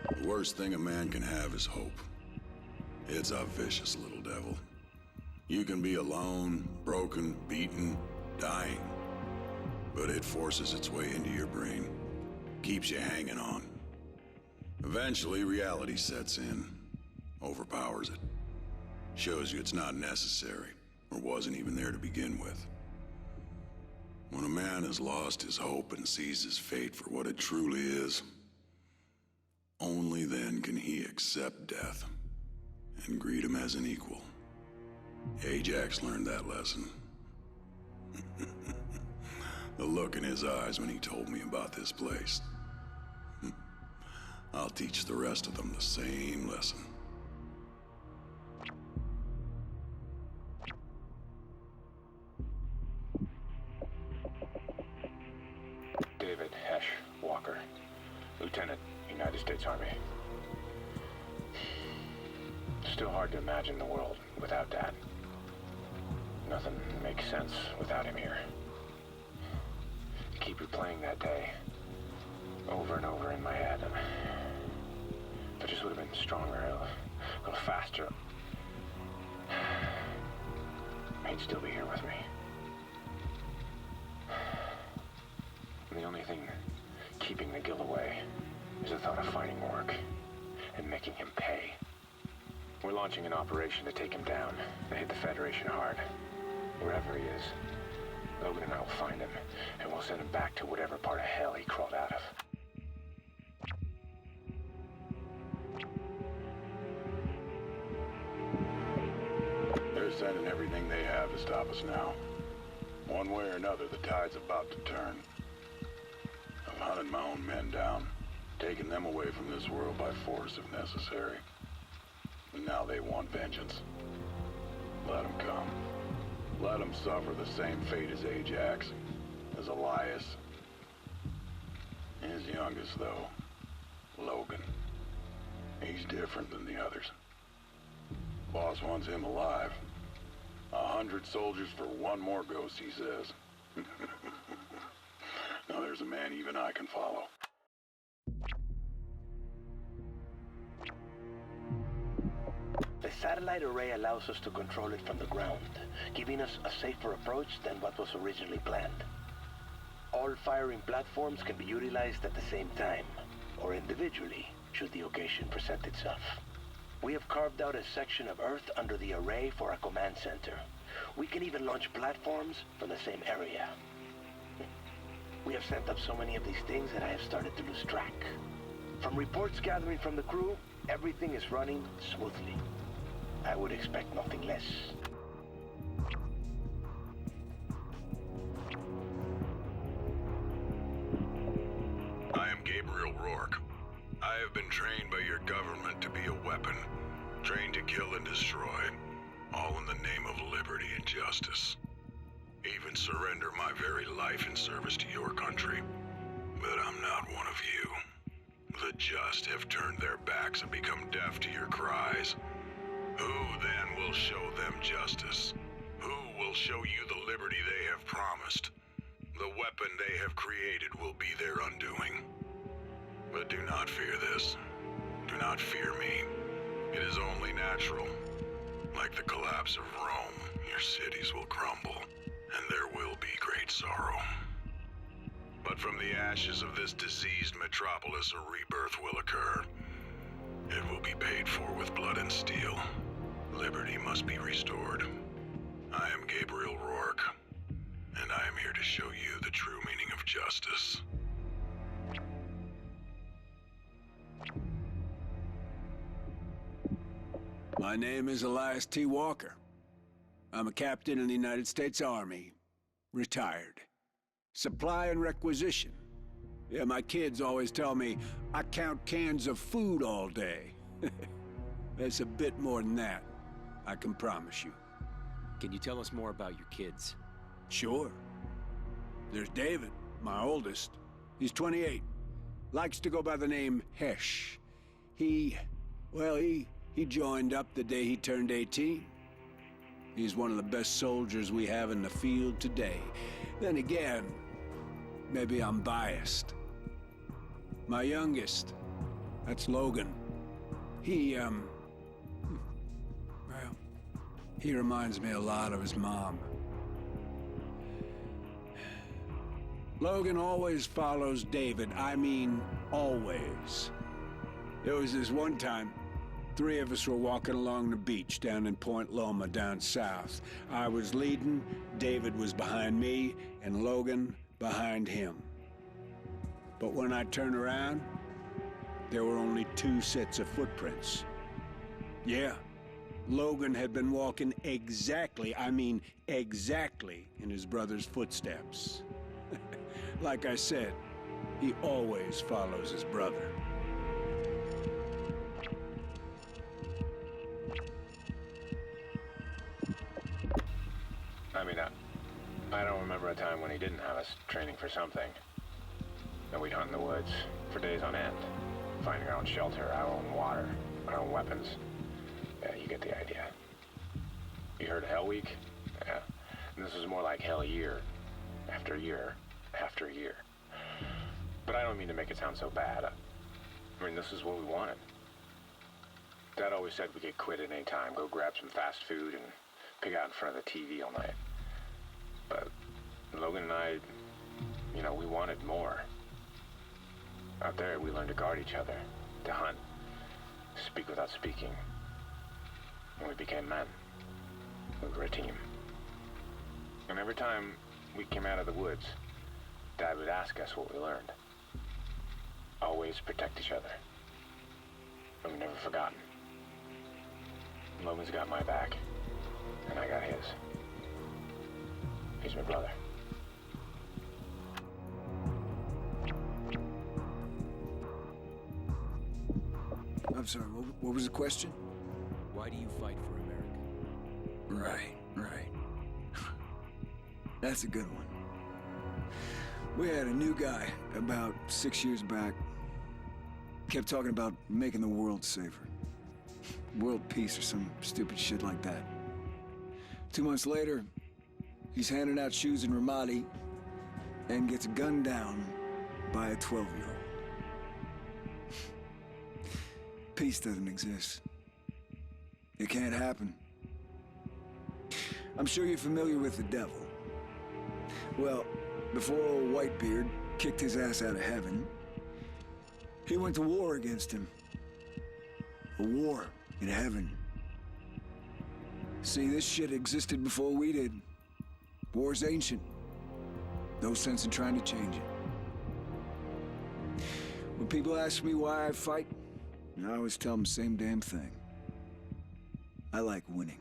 The worst thing a man can have is hope. It's a vicious little devil. You can be alone, broken, beaten, dying. But it forces its way into your brain. Keeps you hanging on. Eventually, reality sets in. Overpowers it. Shows you it's not necessary, or wasn't even there to begin with. When a man has lost his hope and sees his fate for what it truly is, only then can he accept death and greet him as an equal. Ajax learned that lesson. The look in his eyes when he told me about this place. I'll teach the rest of them the same lesson. David Hesh Walker, Lieutenant, United States Army. Still hard to imagine the world without Dad. Nothing makes sense without him here. Keep replaying that day over and over in my head. If I just would have been stronger, a little faster, he'd still be here with me. And the only thing keeping the guilt away is the thought of finding Rorke and making him pay. We're launching an operation to take him down, to hit the Federation hard. Wherever he is, Logan and I will find him, and we'll send him back to whatever part of hell he crawled out of. They're sending everything they have to stop us now. One way or another, the tide's about to turn. I've hunted my own men down, taken them away from this world by force if necessary. And now they want vengeance. Let them come. Let them suffer the same fate as Ajax, as Elias. His youngest, though, Logan. He's different than the others. Boss wants him alive. 100 soldiers for one more ghost, he says. Now there's a man even I can follow. The satellite array allows us to control it from the ground, giving us a safer approach than what was originally planned. All firing platforms can be utilized at the same time, or individually, should the occasion present itself. We have carved out a section of Earth under the array for a command center. We can even launch platforms from the same area. We have sent up so many of these things that I have started to lose track. From reports gathering from the crew, everything is running smoothly. I would expect nothing less. I am Gabriel Rorke. I have been trained by your government to be a weapon, trained to kill and destroy, all in the name of liberty and justice. Even surrender my very life in service to your country. But I'm not one of you. The just have turned their backs and become deaf to your cries. Who then will show them justice? Who will show you the liberty they have promised? The weapon they have created will be their undoing. But do not fear this. Do not fear me. It is only natural. Like the collapse of Rome, your cities will crumble, and there will be great sorrow. But from the ashes of this diseased metropolis, a rebirth will occur. It will be paid for with blood and steel. Liberty must be restored. I am Gabriel Rorke, and I am here to show you the true meaning of justice. My name is Elias T. Walker. I'm a captain in the United States Army. Retired. Supply and requisition. Yeah, my kids always tell me I count cans of food all day. It's a bit more than that, I can promise you. Can you tell us more about your kids? Sure. There's David, my oldest. He's 28. Likes to go by the name Hesh. He joined up the day he turned 18. He's one of the best soldiers we have in the field today. Then again, maybe I'm biased. My youngest, That's Logan. Well, he reminds me a lot of his mom. Logan always follows David. I mean, always. There was this one time, 3 of us were walking along the beach down in Point Loma down south. I was leading, David was behind me, and Logan behind him. But when I turned around, there were only 2 sets of footprints. Yeah, Logan had been walking exactly, I mean exactly, in his brother's footsteps. Like I said, he always follows his brother. I mean, I don't remember a time when he didn't have us training for something. And we'd hunt in the woods for days on end, finding our own shelter, our own water, our own weapons. Yeah, you get the idea. You heard of Hell Week? Yeah. And this is more like Hell Year, after year, after year. But I don't mean to make it sound so bad. I mean, this is what we wanted. Dad always said we could quit at any time, go grab some fast food and pig out in front of the TV all night. But Logan and I, you know, we wanted more. Out there, we learned to guard each other, to hunt, speak without speaking. And we became men. We were a team. And every time we came out of the woods, Dad would ask us what we learned. Always protect each other. And we've never forgotten. Logan's got my back, and I got his. He's my brother. I'm sorry, what was the question? Why do you fight for America? Right. That's a good one. We had a new guy about 6 years back. Kept talking about making the world safer. World peace or some stupid shit like that. 2 months later, he's handing out shoes in Ramadi and gets gunned down by a 12-year-old. Peace doesn't exist. It can't happen. I'm sure you're familiar with the devil. Well, before old Whitebeard kicked his ass out of heaven, he went to war against him. A war in heaven. See, this shit existed before we did. War's ancient. No sense in trying to change it. When people ask me why I fight, I always tell them the same damn thing. I like winning.